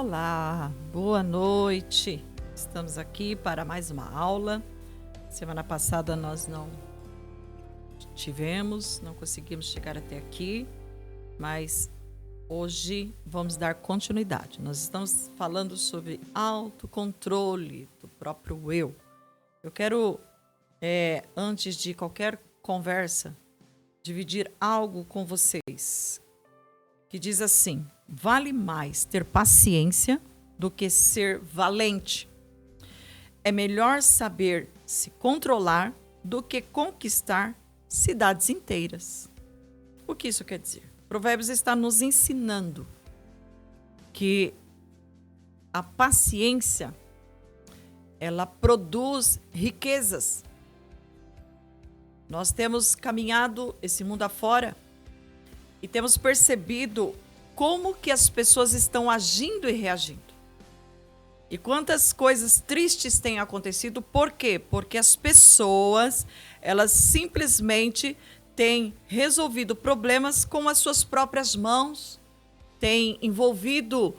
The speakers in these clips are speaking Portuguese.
Olá, boa noite. Estamos aqui para mais uma aula. Semana passada nós não conseguimos chegar até aqui, mas hoje vamos dar continuidade. Nós estamos falando sobre autocontrole do próprio eu. Eu quero, antes de qualquer conversa, dividir algo com vocês que diz assim: vale mais ter paciência do que ser valente. É melhor saber se controlar do que conquistar cidades inteiras. O que isso quer dizer? Provérbios está nos ensinando que a paciência, ela produz riquezas. Nós temos caminhado esse mundo afora e temos percebido como que as pessoas estão agindo e reagindo. E quantas coisas tristes têm acontecido. Por quê? Porque as pessoas, elas simplesmente têm resolvido problemas com as suas próprias mãos, têm envolvido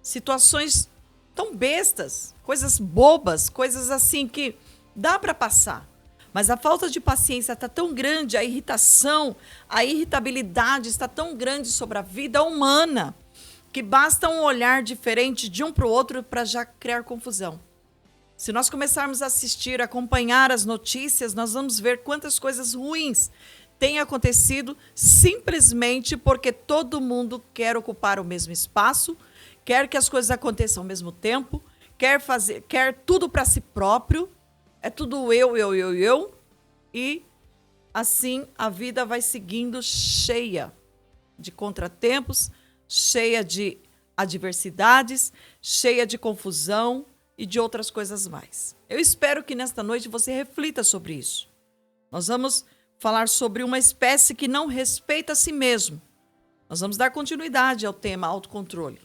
situações tão bestas, coisas bobas, coisas assim que dá para passar. Mas a falta de paciência está tão grande, a irritação, a irritabilidade está tão grande sobre a vida humana, que basta um olhar diferente de um para o outro para já criar confusão. Se nós começarmos a assistir, acompanhar as notícias, nós vamos ver quantas coisas ruins têm acontecido simplesmente porque todo mundo quer ocupar o mesmo espaço, quer que as coisas aconteçam ao mesmo tempo, quer tudo para si próprio. É tudo eu. E assim a vida vai seguindo cheia de contratempos, cheia de adversidades, cheia de confusão e de outras coisas mais. Eu espero que nesta noite você reflita sobre isso. Nós vamos falar sobre uma espécie que não respeita a si mesmo. Nós vamos dar continuidade ao tema autocontrole.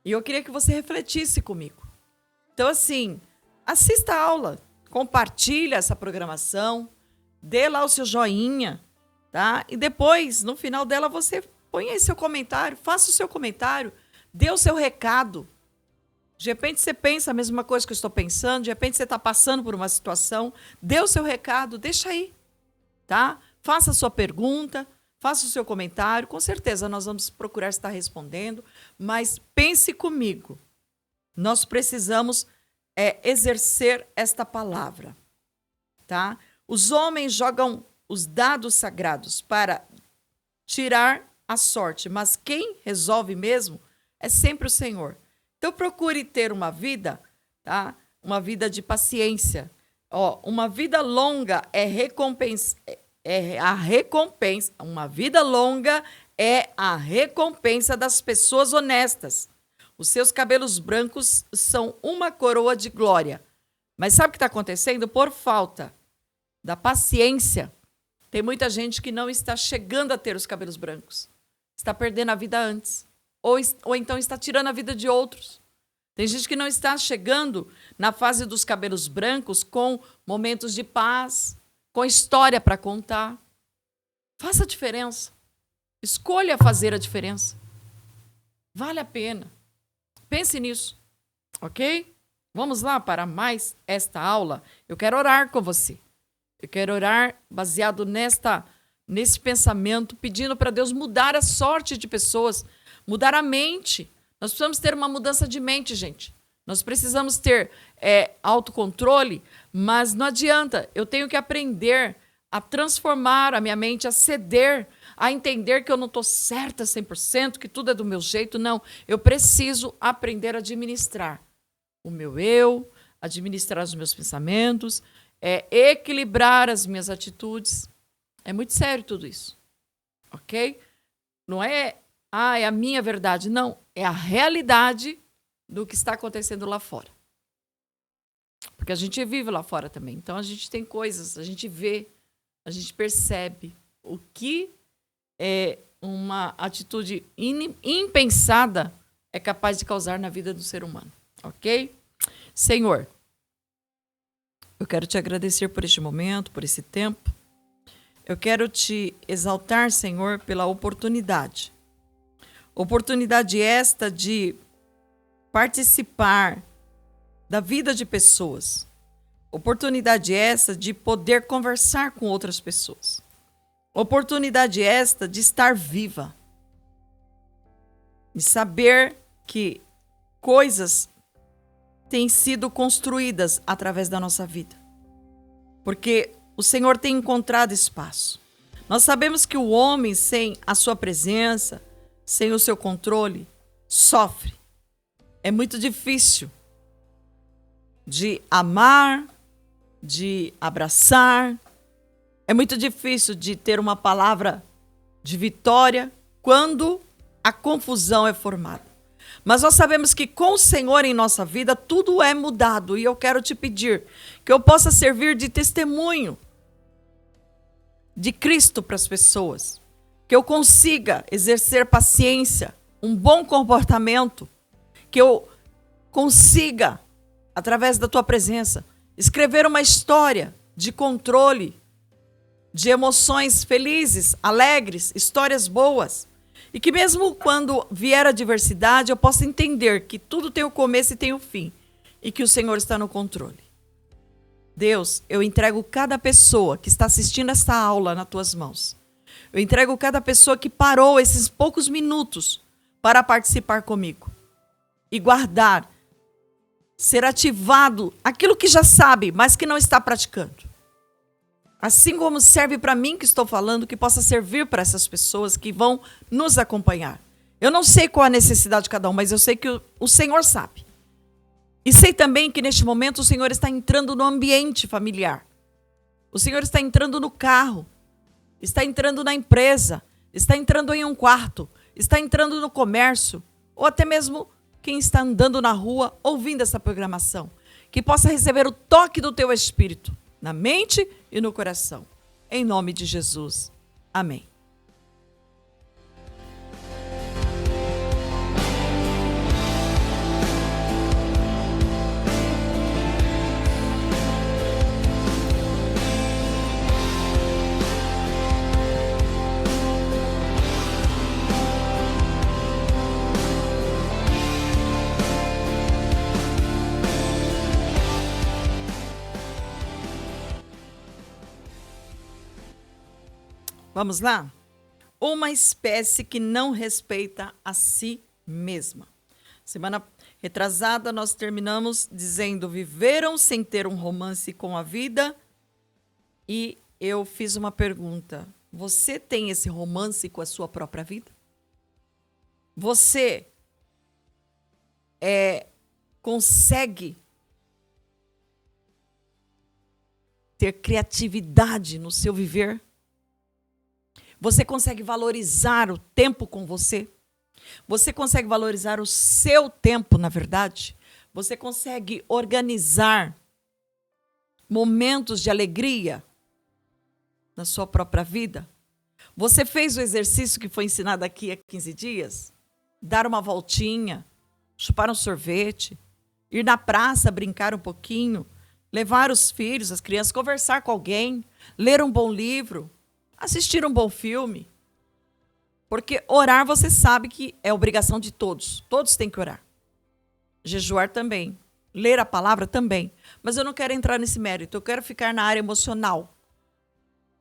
E eu queria que você refletisse comigo. Então, assim, assista a aula. Compartilha essa programação, dê lá o seu joinha, tá? E depois, no final dela, você põe aí seu comentário, faça o seu comentário, dê o seu recado. De repente você pensa a mesma coisa que eu estou pensando, de repente você está passando por uma situação, dê o seu recado, deixa aí, tá? Faça a sua pergunta, faça o seu comentário, com certeza nós vamos procurar estar respondendo, mas pense comigo, nós precisamos exercer esta palavra, tá? Os homens jogam os dados sagrados para tirar a sorte, mas quem resolve mesmo é sempre o Senhor. Então procure ter uma vida, tá? Uma vida de paciência. Uma vida longa uma vida longa é a recompensa das pessoas honestas. Os seus cabelos brancos são uma coroa de glória. Mas sabe o que está acontecendo? Por falta da paciência, tem muita gente que não está chegando a ter os cabelos brancos. Está perdendo a vida antes. Ou então está tirando a vida de outros. Tem gente que não está chegando na fase dos cabelos brancos com momentos de paz, com história para contar. Faça a diferença. Escolha fazer a diferença. Vale a pena. Pense nisso, ok? Vamos lá para mais esta aula. Eu quero orar com você. Eu quero orar baseado nesse pensamento, pedindo para Deus mudar a sorte de pessoas, mudar a mente. Nós precisamos ter uma mudança de mente, gente. Nós precisamos ter autocontrole, mas não adianta. Eu tenho que aprender a transformar a minha mente, a ceder, a entender que eu não estou certa 100%, que tudo é do meu jeito. Não, eu preciso aprender a administrar o meu eu, administrar os meus pensamentos, equilibrar as minhas atitudes. É muito sério tudo isso, ok? Não é a minha verdade, não. É a realidade do que está acontecendo lá fora. Porque a gente vive lá fora também. Então, a gente tem coisas, a gente vê, a gente percebe o que uma atitude impensada é capaz de causar na vida do ser humano, ok? Senhor, eu quero te agradecer por este momento, por esse tempo. Eu quero te exaltar, Senhor, pela oportunidade Oportunidade esta de participar da vida de pessoas. Oportunidade essa de poder conversar com outras pessoas. Oportunidade esta de estar viva. De saber que coisas têm sido construídas através da nossa vida. Porque o Senhor tem encontrado espaço. Nós sabemos que o homem, sem a sua presença, sem o seu controle, sofre. É muito difícil de amar, de abraçar. É muito difícil de ter uma palavra de vitória quando a confusão é formada. Mas nós sabemos que com o Senhor em nossa vida, tudo é mudado. E eu quero te pedir que eu possa servir de testemunho de Cristo para as pessoas. Que eu consiga exercer paciência, um bom comportamento. Que eu consiga, através da tua presença, escrever uma história de controle, de emoções felizes, alegres, histórias boas. E que mesmo quando vier a adversidade, eu possa entender que tudo tem o começo e tem o fim. E que o Senhor está no controle. Deus, eu entrego cada pessoa que está assistindo essa aula nas tuas mãos. Eu entrego cada pessoa que parou esses poucos minutos para participar comigo. E guardar, ser ativado aquilo que já sabe, mas que não está praticando. Assim como serve para mim que estou falando, que possa servir para essas pessoas que vão nos acompanhar. Eu não sei qual a necessidade de cada um, mas eu sei que o Senhor sabe. E sei também que neste momento o Senhor está entrando no ambiente familiar. O Senhor está entrando no carro, está entrando na empresa, está entrando em um quarto, está entrando no comércio, ou até mesmo quem está andando na rua ouvindo essa programação. Que possa receber o toque do teu Espírito na mente e no coração. Em nome de Jesus. Amém. Vamos lá? Uma espécie que não respeita a si mesma. Semana retrasada nós terminamos dizendo: viveram sem ter um romance com a vida. E eu fiz uma pergunta: você tem esse romance com a sua própria vida? Você consegue ter criatividade no seu viver? Você consegue valorizar o tempo com você? Você consegue valorizar o seu tempo, na verdade? Você consegue organizar momentos de alegria na sua própria vida? Você fez o exercício que foi ensinado aqui há 15 dias? Dar uma voltinha, chupar um sorvete, ir na praça, brincar um pouquinho, levar os filhos, as crianças, conversar com alguém, ler um bom livro, assistir um bom filme. Porque orar, você sabe que é obrigação de todos. Todos têm que orar. Jejuar também. Ler a palavra também. Mas eu não quero entrar nesse mérito. Eu quero ficar na área emocional.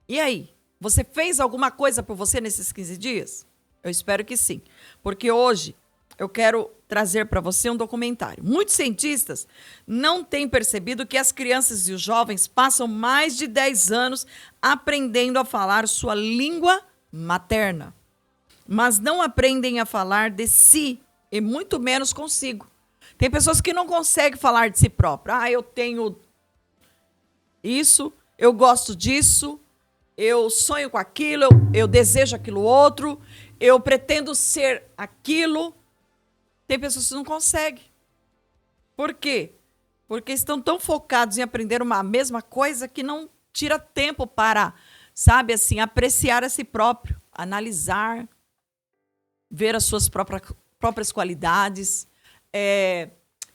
E aí? Você fez alguma coisa por você nesses 15 dias? Eu espero que sim. Porque hoje eu quero trazer para você um documentário. Muitos cientistas não têm percebido que as crianças e os jovens passam mais de 10 anos aprendendo a falar sua língua materna, mas não aprendem a falar de si e muito menos consigo. Tem pessoas que não conseguem falar de si própria. Eu tenho isso, eu gosto disso, eu sonho com aquilo, eu desejo aquilo outro, eu pretendo ser aquilo. Tem pessoas que não conseguem. Por quê? Porque estão tão focados em aprender uma mesma coisa que não tira tempo para, sabe, assim, apreciar a si próprio, analisar, ver as suas próprias qualidades,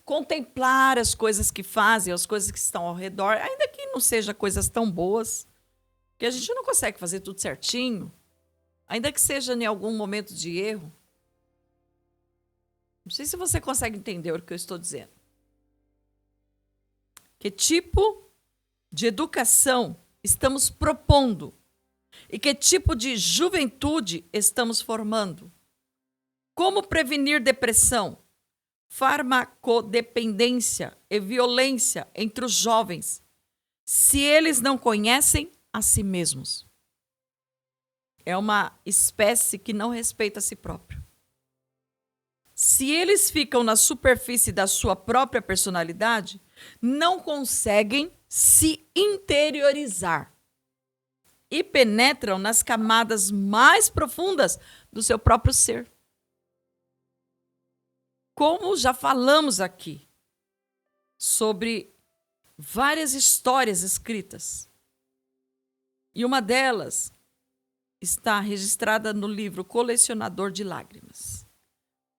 contemplar as coisas que fazem, as coisas que estão ao redor, ainda que não sejam coisas tão boas, que a gente não consegue fazer tudo certinho, ainda que seja em algum momento de erro. Não sei se você consegue entender o que eu estou dizendo. Que tipo de educação estamos propondo? E que tipo de juventude estamos formando? Como prevenir depressão, farmacodependência e violência entre os jovens, se eles não conhecem a si mesmos? É uma espécie que não respeita a si próprio. Se eles ficam na superfície da sua própria personalidade, não conseguem se interiorizar e penetram nas camadas mais profundas do seu próprio ser. Como já falamos aqui sobre várias histórias escritas, e uma delas está registrada no livro Colecionador de Lágrimas.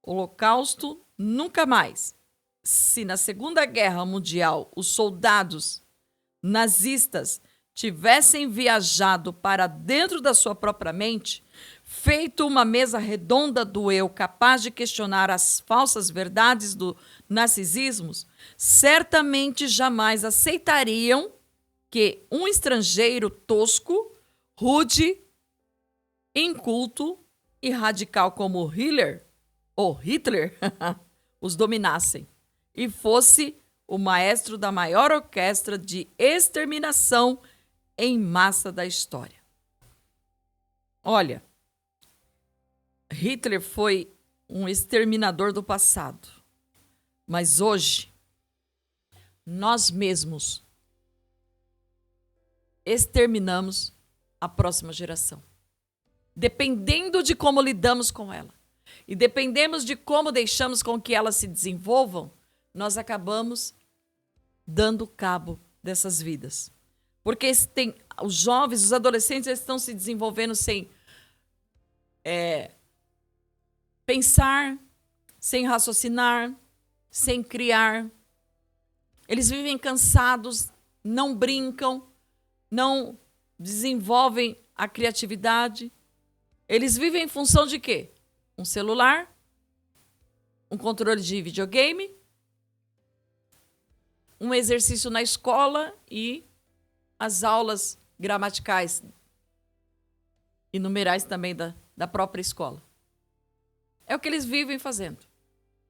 Holocausto nunca mais. Se na Segunda Guerra Mundial os soldados nazistas tivessem viajado para dentro da sua própria mente, feito uma mesa redonda do eu capaz de questionar as falsas verdades do narcisismo, certamente jamais aceitariam que um estrangeiro tosco, rude, inculto e radical como Hitler os dominassem e fosse o maestro da maior orquestra de exterminação em massa da história. Olha, Hitler foi um exterminador do passado, mas hoje nós mesmos exterminamos a próxima geração, dependendo de como lidamos com ela. E dependemos de como deixamos com que elas se desenvolvam, nós acabamos dando cabo dessas vidas. Porque os jovens, os adolescentes, eles estão se desenvolvendo sem pensar, sem raciocinar, sem criar. Eles vivem cansados, não brincam, não desenvolvem a criatividade. Eles vivem em função de quê? Um celular, um controle de videogame, um exercício na escola e as aulas gramaticais e numerais também da própria escola. É o que eles vivem fazendo.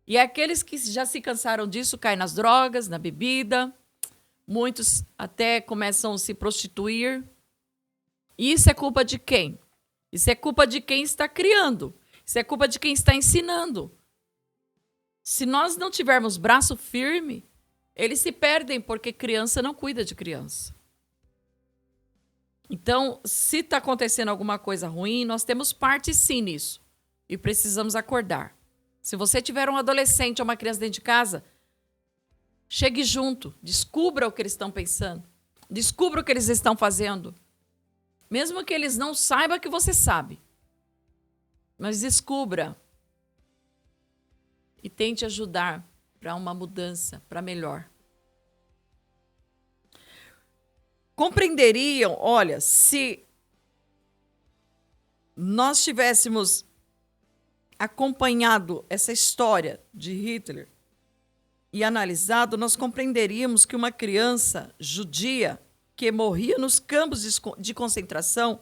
E aqueles que já se cansaram disso caem nas drogas, na bebida, muitos até começam a se prostituir. E isso é culpa de quem? Isso é culpa de quem está criando. Isso é culpa de quem está ensinando. Se nós não tivermos braço firme, eles se perdem porque criança não cuida de criança. Então, se está acontecendo alguma coisa ruim, nós temos parte sim nisso. E precisamos acordar. Se você tiver um adolescente ou uma criança dentro de casa, chegue junto, descubra o que eles estão pensando, descubra o que eles estão fazendo. Mesmo que eles não saibam que você sabe. Mas descubra e tente ajudar para uma mudança, para melhor. Compreenderiam, olha, se nós tivéssemos acompanhado essa história de Hitler e analisado, nós compreenderíamos que uma criança judia que morria nos campos de concentração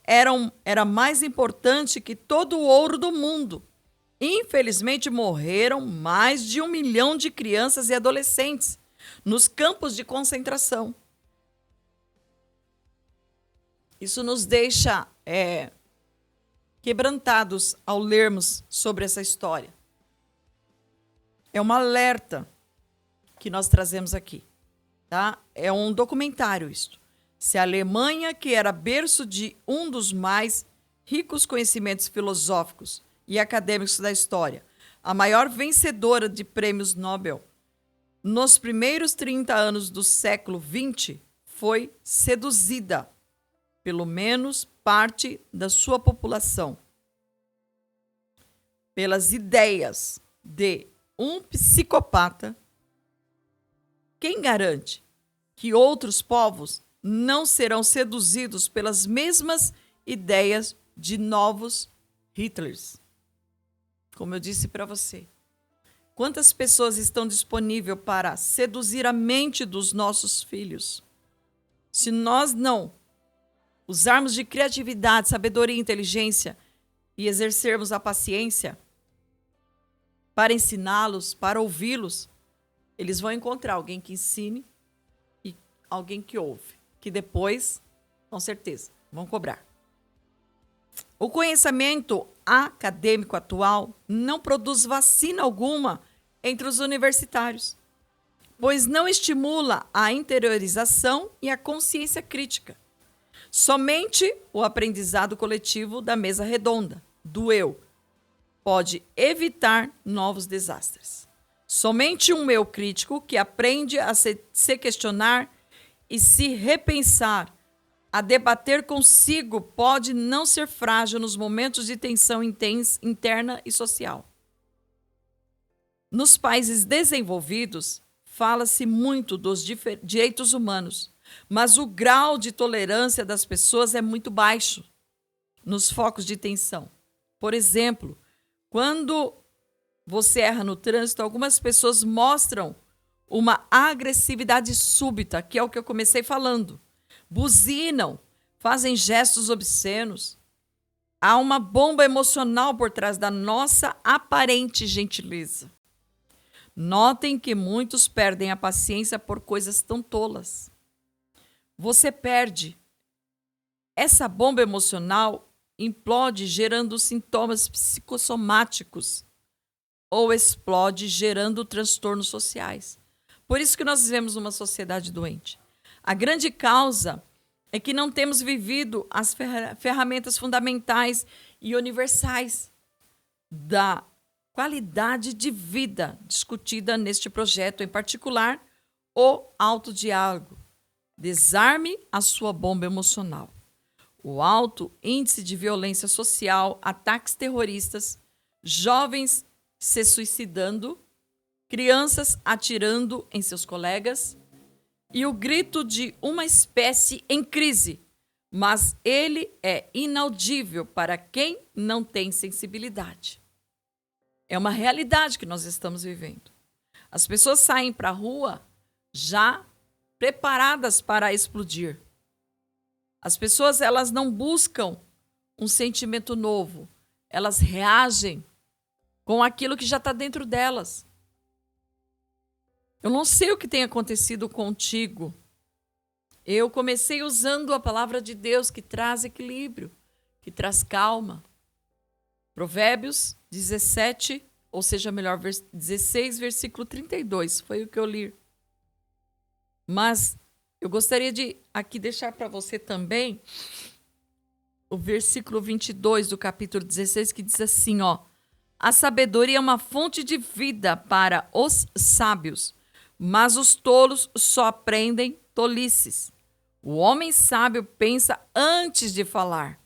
era mais importante que todo o ouro do mundo. Infelizmente, morreram mais de 1 milhão de crianças e adolescentes nos campos de concentração. Isso nos deixa quebrantados ao lermos sobre essa história. É um alerta que nós trazemos aqui. Tá? É um documentário isto. Se a Alemanha, que era berço de um dos mais ricos conhecimentos filosóficos e acadêmicos da história, a maior vencedora de prêmios Nobel, nos primeiros 30 anos do século XX, foi seduzida, pelo menos parte da sua população, pelas ideias de um psicopata, quem garante que outros povos não serão seduzidos pelas mesmas ideias de novos Hitlers? Como eu disse para você, Quantas pessoas estão disponíveis para seduzir a mente dos nossos filhos? Se nós não usarmos de criatividade, sabedoria e inteligência e exercermos a paciência para ensiná-los, para ouvi-los, eles vão encontrar alguém que ensine e alguém que ouve, que depois, com certeza, vão cobrar. O conhecimento acadêmico atual não produz vacina alguma entre os universitários, pois não estimula a interiorização e a consciência crítica. Somente o aprendizado coletivo da mesa redonda, do eu, pode evitar novos desastres. Somente um eu crítico que aprende a se questionar e se repensar, a debater consigo, pode não ser frágil nos momentos de tensão interna e social. Nos países desenvolvidos, fala-se muito dos direitos humanos, mas o grau de tolerância das pessoas é muito baixo nos focos de tensão. Por exemplo, quando você erra no trânsito, algumas pessoas mostram uma agressividade súbita, que é o que eu comecei falando. Buzinam, fazem gestos obscenos. Há uma bomba emocional por trás da nossa aparente gentileza. Notem que muitos perdem a paciência por coisas tão tolas. Você perde. Essa bomba emocional implode gerando sintomas psicossomáticos ou explode gerando transtornos sociais. Por isso que nós vivemos uma sociedade doente. A grande causa é que não temos vivido as ferramentas fundamentais e universais da qualidade de vida discutida neste projeto, em particular, o autodiálogo. Desarme a sua bomba emocional. O alto índice de violência social, ataques terroristas, jovens se suicidando, crianças atirando em seus colegas e o grito de uma espécie em crise, mas ele é inaudível para quem não tem sensibilidade. É uma realidade que nós estamos vivendo. As pessoas saem para a rua já preparadas para explodir. As pessoas, elas não buscam um sentimento novo. Elas reagem com aquilo que já está dentro delas. Eu não sei o que tem acontecido contigo. Eu comecei usando a palavra de Deus que traz equilíbrio, que traz calma. Provérbios 17, ou seja, melhor, 16, versículo 32, foi o que eu li. Mas eu gostaria de aqui deixar para você também o versículo 22 do capítulo 16, que diz assim, ó: a sabedoria é uma fonte de vida para os sábios, mas os tolos só aprendem tolices. O homem sábio pensa antes de falar.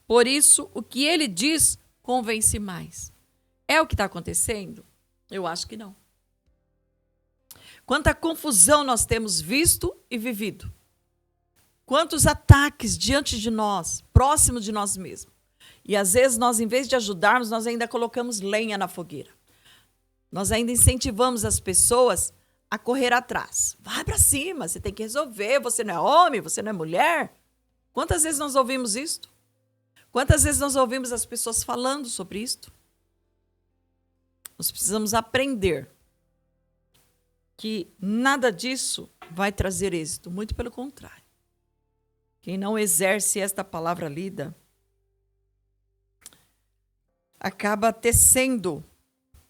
Por isso, o que ele diz convence mais. É o que está acontecendo? Eu acho que não. Quanta confusão nós temos visto e vivido. Quantos ataques diante de nós, próximo de nós mesmos. E às vezes nós, em vez de ajudarmos, nós ainda colocamos lenha na fogueira. Nós ainda incentivamos as pessoas a correr atrás. Vai para cima, você tem que resolver, você não é homem, você não é mulher. Quantas vezes nós ouvimos isto? Quantas vezes nós ouvimos as pessoas falando sobre isto? Nós precisamos aprender que nada disso vai trazer êxito, muito pelo contrário. Quem não exerce esta palavra lida acaba tecendo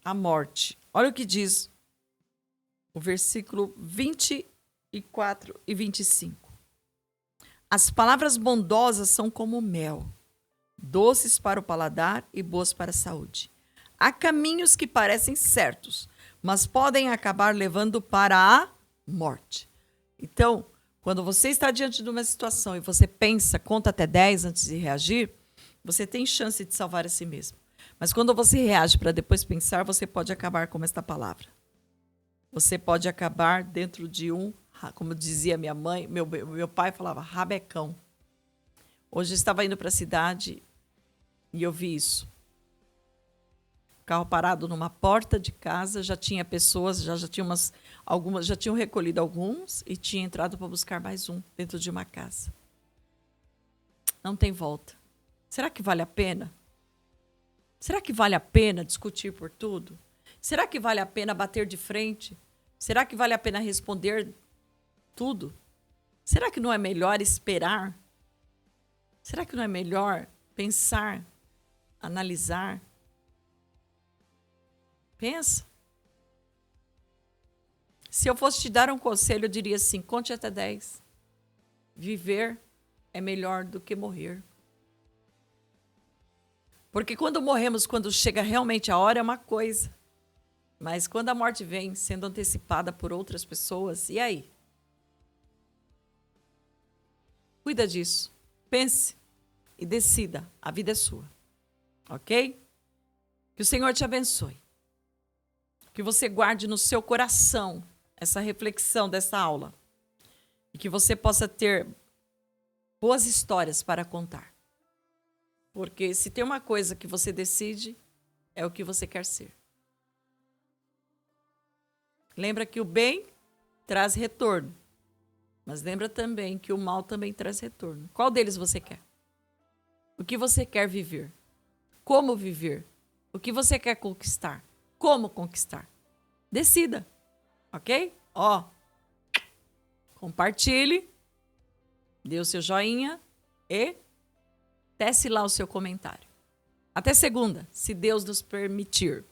a morte. Olha o que diz o versículo 24 e 25. As palavras bondosas são como mel, doces para o paladar e boas para a saúde. Há caminhos que parecem certos, mas podem acabar levando para a morte. Então, quando você está diante de uma situação e você pensa, conta até 10 antes de reagir, você tem chance de salvar a si mesmo. Mas quando você reage para depois pensar, você pode acabar com esta palavra. Você pode acabar dentro de como dizia minha mãe, meu pai falava, rabecão. Hoje eu estava indo para a cidade e eu vi isso. carro parado numa porta de casa, já tinha pessoas, já tinha algumas, já tinham recolhido alguns e tinha entrado para buscar mais um dentro de uma casa. Não tem volta. Será que vale a pena? Será que vale a pena discutir por tudo? Será que vale a pena bater de frente? Será que vale a pena responder tudo? Será que não é melhor esperar? Será que não é melhor pensar, analisar? Pensa. Se eu fosse te dar um conselho, eu diria assim: conte até 10. Viver é melhor do que morrer. Porque quando morremos, quando chega realmente a hora, é uma coisa. Mas quando a morte vem sendo antecipada por outras pessoas, e aí? Cuida disso. Pense e decida. A vida é sua. Ok? Que o Senhor te abençoe. Que você guarde no seu coração essa reflexão dessa aula. E que você possa ter boas histórias para contar. Porque se tem uma coisa que você decide, é o que você quer ser. Lembra que o bem traz retorno. Mas lembra também que o mal também traz retorno. Qual deles você quer? O que você quer viver? Como viver? O que você quer conquistar? Como conquistar? Decida. Ok? Ó. Compartilhe. Dê o seu joinha. E tece lá o seu comentário. Até segunda, se Deus nos permitir.